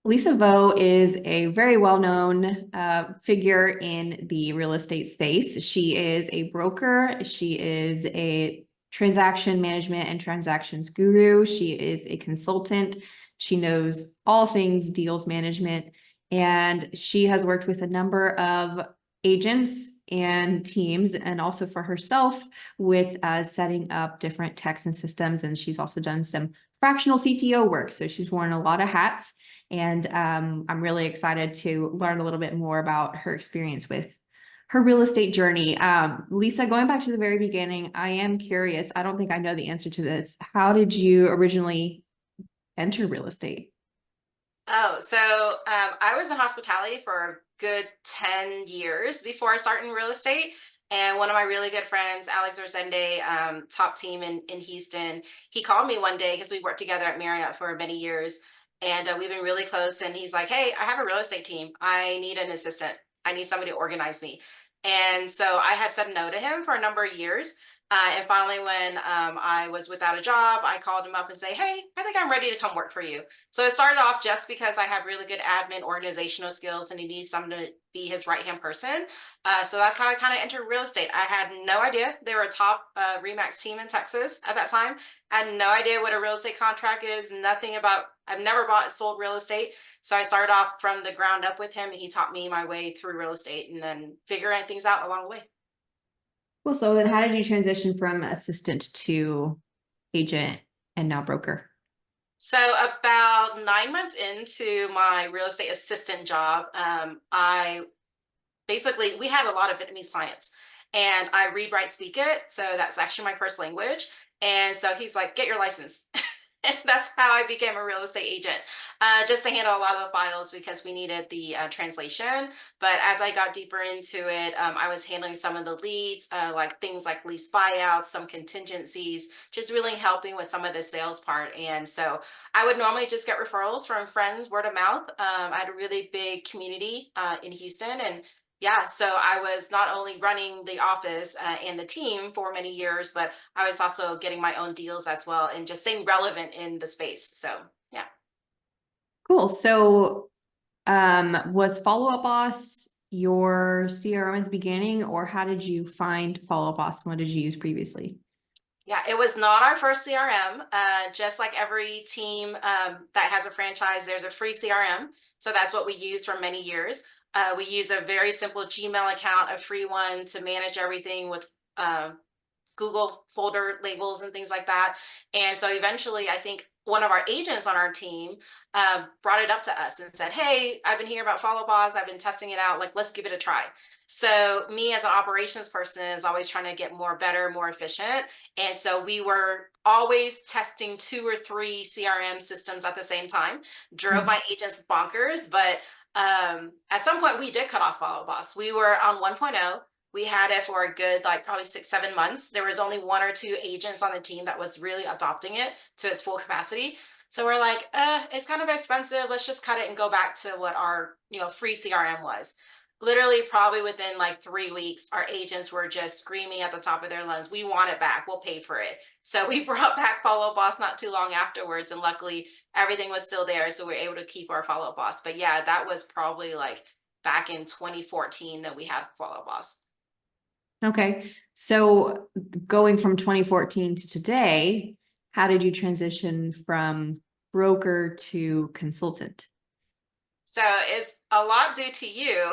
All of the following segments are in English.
Lisa Vo is a very well-known figure in the real estate space. She is a broker. She is a transaction management and transactions guru. She is a consultant. She knows all things deals management, and she has worked with a number of agents and teams, and also for herself with setting up different techs and systems. And she's also done some fractional CTO work. So she's worn a lot of hats. And I'm really excited to learn a little bit more about her experience with her real estate journey. Lisa, going back to the very beginning, I am curious. I don't think I know the answer to this. How did you originally enter real estate? I was in hospitality for a good 10 years before I started in real estate. And one of my really good friends, Alex Rosende, top team in Houston, he called me one day because we worked together at Marriott for many years. And we've been really close. And he's like, hey, I have a real estate team. I need an assistant. I need somebody to organize me. And so I had said no to him for a number of years. And finally, when I was without a job, I called him up and say, hey, I think I'm ready to come work for you. So it started off just because I have really good admin organizational skills and he needs someone to be his right-hand person. So that's how I kind of entered real estate. I had no idea they were a top Remax team in Texas at that time. I had no idea what a real estate contract is, nothing about, I've never bought and sold real estate. So I started off from the ground up with him and he taught me my way through real estate and then figuring things out along the way. Well, so then how did you transition from assistant to agent and now broker? So about 9 months into my real estate assistant job, I basically, we had a lot of Vietnamese clients and I read, write, speak it. So that's actually my first language. And so he's like, get your license. And that's how I became a real estate agent, just to handle a lot of the files because we needed the translation. But as I got deeper into it, I was handling some of the leads, like things like lease buyouts, some contingencies, just really helping with some of the sales part. And so I would normally just get referrals from friends, word of mouth. I had a really big community in Houston, and yeah, so I was not only running the office and the team for many years, but I was also getting my own deals as well and just staying relevant in the space. So, yeah. Cool. So was Follow Up Boss your CRM at the beginning, or how did you find Follow Up Boss? What did you use previously? Yeah, it was not our first CRM. Just like every team that has a franchise, there's a free CRM. So that's what we use for many years. We use a very simple Gmail account, a free one to manage everything with uh, Google folder labels and things like that. And so eventually, I think one of our agents on our team brought it up to us and said, hey, I've been hearing about Follow Boss. I've been testing it out. Like, let's give it a try. So me as an operations person is always trying to get more better, more efficient. And so we were always testing 2 or 3 CRM systems at the same time, drove Mhm. my agents bonkers. But at some point we did cut off Follow Boss. We were on 1.0. We had it for a good, like probably 6, 7 months. There was only 1 or 2 agents on the team that was really adopting it to its full capacity. So we're like, it's kind of expensive. Let's just cut it and go back to what our, free CRM was. Literally, probably within like 3 weeks, our agents were just screaming at the top of their lungs, "We want it back. We'll pay for it." So we brought back Follow Boss not too long afterwards, and luckily everything was still there, so we were able to keep our Follow Boss. But yeah, that was probably like back in 2014 that we had Follow Boss. Okay. So going from 2014 to today, how did you transition from broker to consultant? So it's a lot due to you.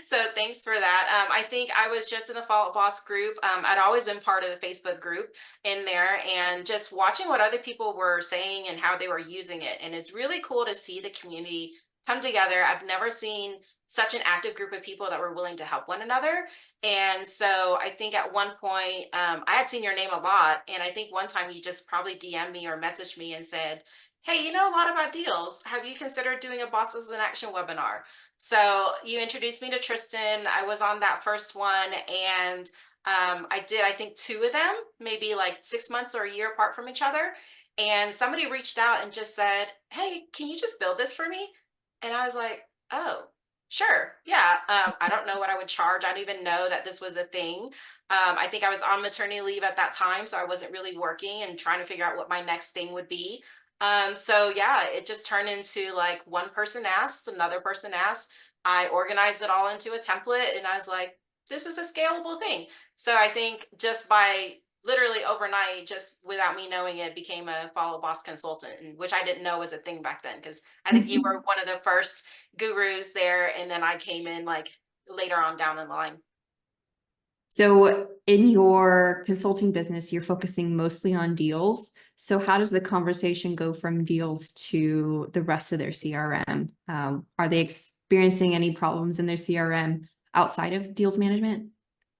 So thanks for that. I think I was just in the Follow Up Boss group. I'd always been part of the Facebook group in there and just watching what other people were saying and how they were using it. And it's really cool to see the community come together. I've never seen such an active group of people that were willing to help one another. And so I think at one point, I had seen your name a lot. And I think one time you just probably DM'd me or messaged me and said, hey, you know a lot about deals. Have you considered doing a Bosses in Action webinar? So you introduced me to Tristan. I was on that first one, and I did, I think, 2 of them, maybe like 6 months or a year apart from each other. And somebody reached out and just said, hey, can you just build this for me? And I was like, oh, sure. Yeah. I don't know what I would charge. I didn't even know that this was a thing. I think I was on maternity leave at that time, so I wasn't really working and trying to figure out what my next thing would be. So yeah, it just turned into like one person asks, another person asks. I organized it all into a template and I was like, this is a scalable thing. So I think just by literally overnight, just without me knowing it, became a follow boss consultant, which I didn't know was a thing back then. Cause I think you were one of the first gurus there. And then I came in like later on down in the line. So in your consulting business, you're focusing mostly on deals. So how does the conversation go from deals to the rest of their CRM? Are they experiencing any problems in their CRM outside of deals management?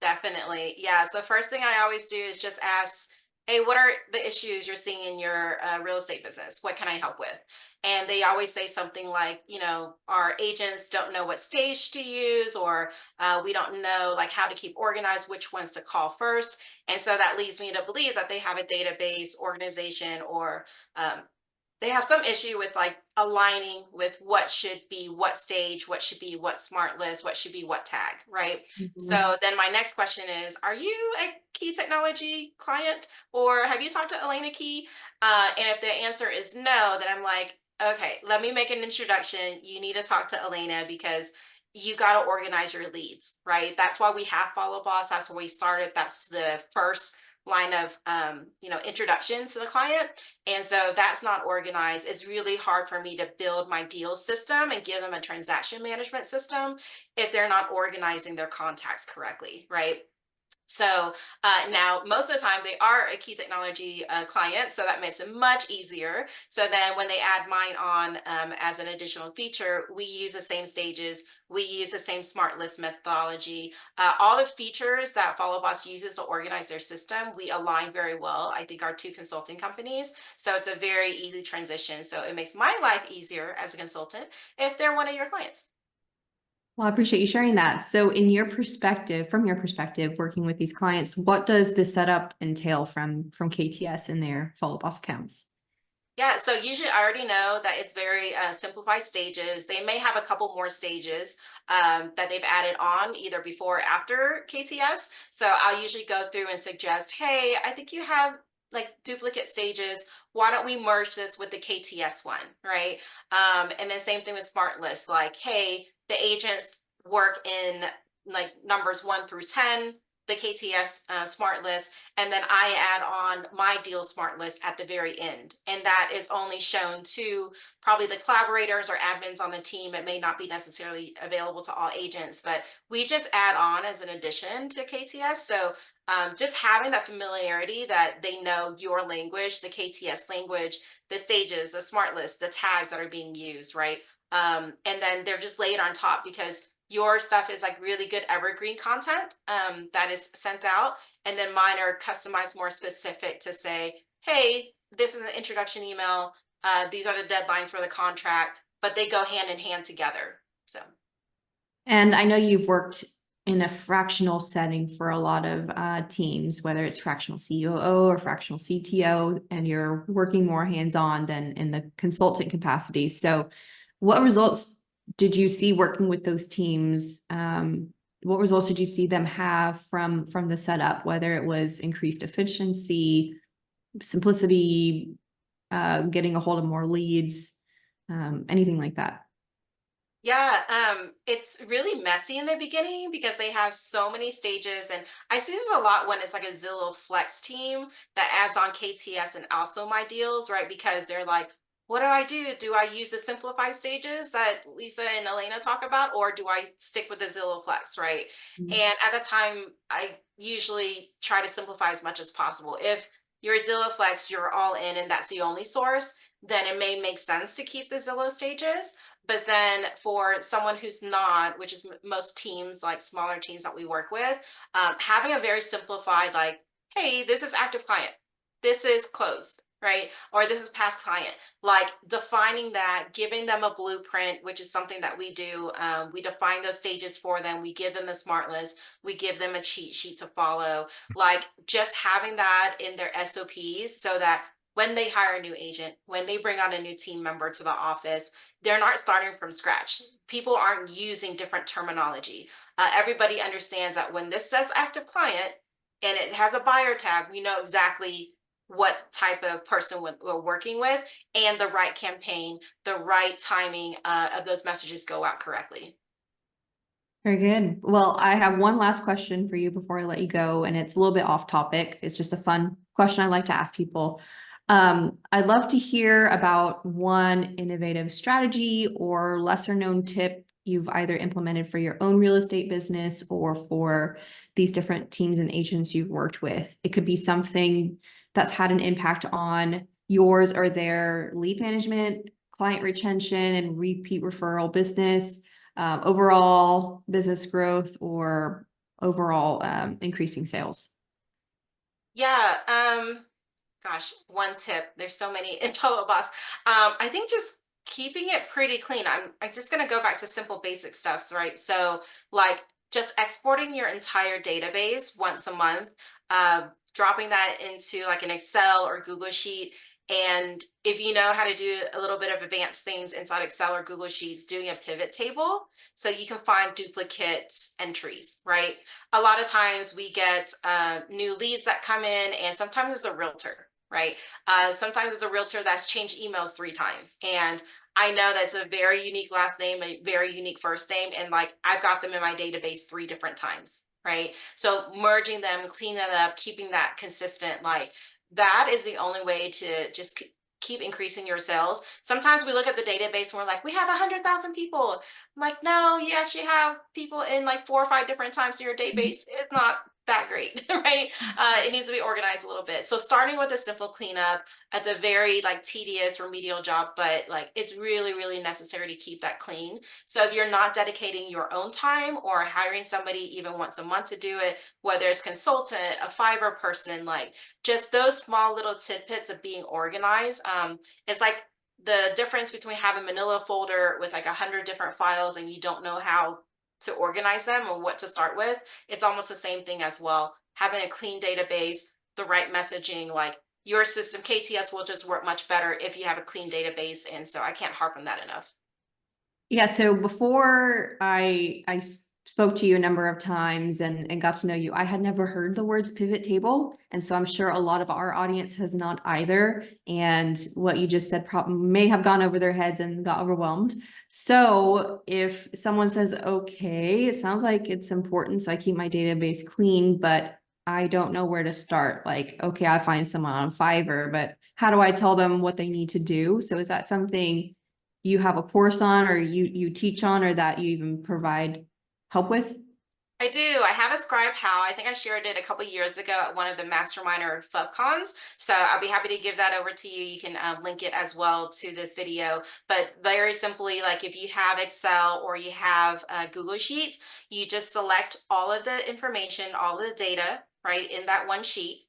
Definitely. Yeah. So first thing I always do is just ask, hey, what are the issues you're seeing in your real estate business? What can I help with? And they always say something like, our agents don't know what stage to use, or we don't know like how to keep organized, which ones to call first. And so that leads me to believe that they have a database organization, or um, they have some issue with like aligning with what should be what stage, what should be what smart list, what should be what tag, right? Mhm. So then my next question is, are you a Key Technology client, or have you talked to Elena Key? And if the answer is no, then I'm like, okay, let me make an introduction. You need to talk to Elena because you got to organize your leads, right? That's why we have Follow Boss. That's where we started. That's the first line of introduction to the client. And so that's not organized. It's really hard for me to build my deal system and give them a transaction management system if they're not organizing their contacts correctly, right? So now, most of the time, they are a Key Technology client, so that makes it much easier. So then, when they add mine on as an additional feature, we use the same stages, we use the same smart list methodology. All the features that Follow Boss uses to organize their system, we align very well. I think our two consulting companies, so it's a very easy transition. So it makes my life easier as a consultant if they're one of your clients. Well, I appreciate you sharing that. So in your perspective, from your perspective, working with these clients, what does the setup entail from KTS in their follow boss accounts? Yeah, so usually I already know that it's very simplified stages. They may have a couple more stages that they've added on either before or after KTS. So I'll usually go through and suggest, hey, I think you have like duplicate stages. Why don't we merge this with the KTS one, right? And then same thing with Smart List, like, hey, the agents work in like numbers 1 through 10, the KTS Smart List, and then I add on my deal smart list at the very end. And that is only shown to probably the collaborators or admins on the team. It may not be necessarily available to all agents, but we just add on as an addition to KTS. So just having that familiarity that they know your language, the KTS language, the stages, the smart list, the tags that are being used, right? And then they're just laid on top because your stuff is like really good evergreen content that is sent out, and then mine are customized more specific to say, hey, this is an introduction email. These are the deadlines for the contract, but they go hand in hand together. So, And I know you've worked in a fractional setting for a lot of teams, whether it's fractional COO or fractional CTO, and you're working more hands-on than in the consultant capacity. So what results did you see working with those teams? What results did you see them have from the setup, whether it was increased efficiency, simplicity, getting a hold of more leads, anything like that? yeah, it's really messy in the beginning because they have so many stages. And I see this a lot when it's like a Zillow Flex team that adds on KTS and also my deals, right? Because they're like, what do I do? Do I use the simplified stages that Lisa and Elena talk about, or do I stick with the Zillow Flex, right? And at the time, I usually try to simplify as much as possible. If you're Zillow Flex, you're all in, and that's the only source, then it may make sense to keep the Zillow stages. But then for someone who's not, which is most teams, like smaller teams that we work with, having a very simplified, like, hey, this is active client, this is closed, right? Or this is past client, like defining that, giving them a blueprint, which is something that we do. We define those stages for them. We give them the smart list. We give them a cheat sheet to follow, like just having that in their SOPs so that when they hire a new agent, when they bring on a new team member to the office, they're not starting from scratch. People aren't using different terminology. Everybody understands that when this says active client and it has a buyer tag, we know exactly what type of person we're working with, and the right campaign, the right timing of those messages go out correctly. Very good. Well, I have one last question for you before I let you go, and it's a little bit off topic. It's just a fun question I like to ask people. I'd love to hear about one innovative strategy or lesser known tip you've either implemented for your own real estate business or for these different teams and agents you've worked with. It could be something that's had an impact on yours or their lead management, client retention, and repeat referral business, overall business growth, or overall increasing sales. Yeah. Gosh, one tip. There's so many in Follow Up Boss. I think just keeping it pretty clean. I'm just gonna go back to simple basic stuffs, right? So like just exporting your entire database once a month, dropping that into like an Excel or Google Sheet. And if you know how to do a little bit of advanced things inside Excel or Google Sheets, doing a pivot table so you can find duplicate entries, right? A lot of times we get new leads that come in, and sometimes it's a realtor, right? Sometimes it's a realtor that's changed emails 3 times. And I know that's a very unique last name, a very unique first name. And like I've got them in my database 3 different times, right? So merging them, cleaning it up, keeping that consistent, like that is the only way to just keep increasing your sales. Sometimes we look at the database and we're like, we have 100,000 people. I'm like, no, you actually have people in like 4 or 5 different times. So your database is not that great, right? It needs to be organized a little bit. So starting with a simple cleanup, it's a very like tedious remedial job, but like it's really, really necessary to keep that clean. So if you're not dedicating your own time or hiring somebody even once a month to do it, whether it's consultant, a Fiverr person, like just those small little tidbits of being organized, it's like the difference between having a manila folder with like 100 different files and you don't know how to organize them or what to start with. It's almost the same thing as well. Having a clean database, the right messaging, like your system, KTS will just work much better if you have a clean database. And so I can't harp on that enough. Yeah, so before I spoke to you a number of times and got to know you, I had never heard the words pivot table. And so I'm sure a lot of our audience has not either. And what you just said probably may have gone over their heads and got overwhelmed. So if someone says, okay, it sounds like it's important, so I keep my database clean, but I don't know where to start. Like, okay, I find someone on Fiverr, but how do I tell them what they need to do? So is that something you have a course on, or you teach on, or that you even provide help with? I do. I have a scribe how. I think I shared it a couple years ago at one of the mastermind or FubCons. So I'll be happy to give that over to you. You can link it as well to this video. But very simply, like if you have Excel or you have Google Sheets, you just select all of the information, all of the data, right, in that one sheet.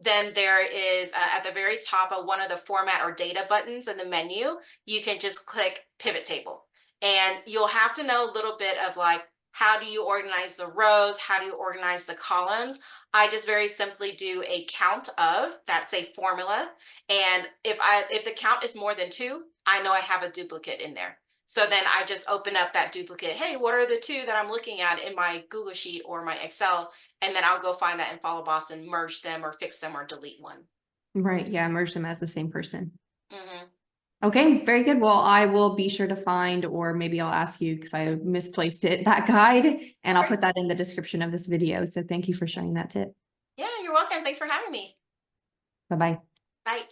Then there is at the very top of one of the format or data buttons in the menu, you can just click pivot table. And you'll have to know a little bit of like, how do you organize the rows? How do you organize the columns? I just very simply do a count of, that's a formula. And if the count is more than 2, I know I have a duplicate in there. So then I just open up that duplicate. Hey, what are the 2 that I'm looking at in my Google Sheet or my Excel? And then I'll go find that in Follow Boss and merge them or fix them or delete one. Right. Yeah, merge them as the same person. Mhm. Okay, very good. Well, I will be sure to find, or maybe I'll ask you because I misplaced it, that guide, and I'll put that in the description of this video. So thank you for sharing that tip. Yeah, you're welcome. Thanks for having me. Bye-bye. Bye.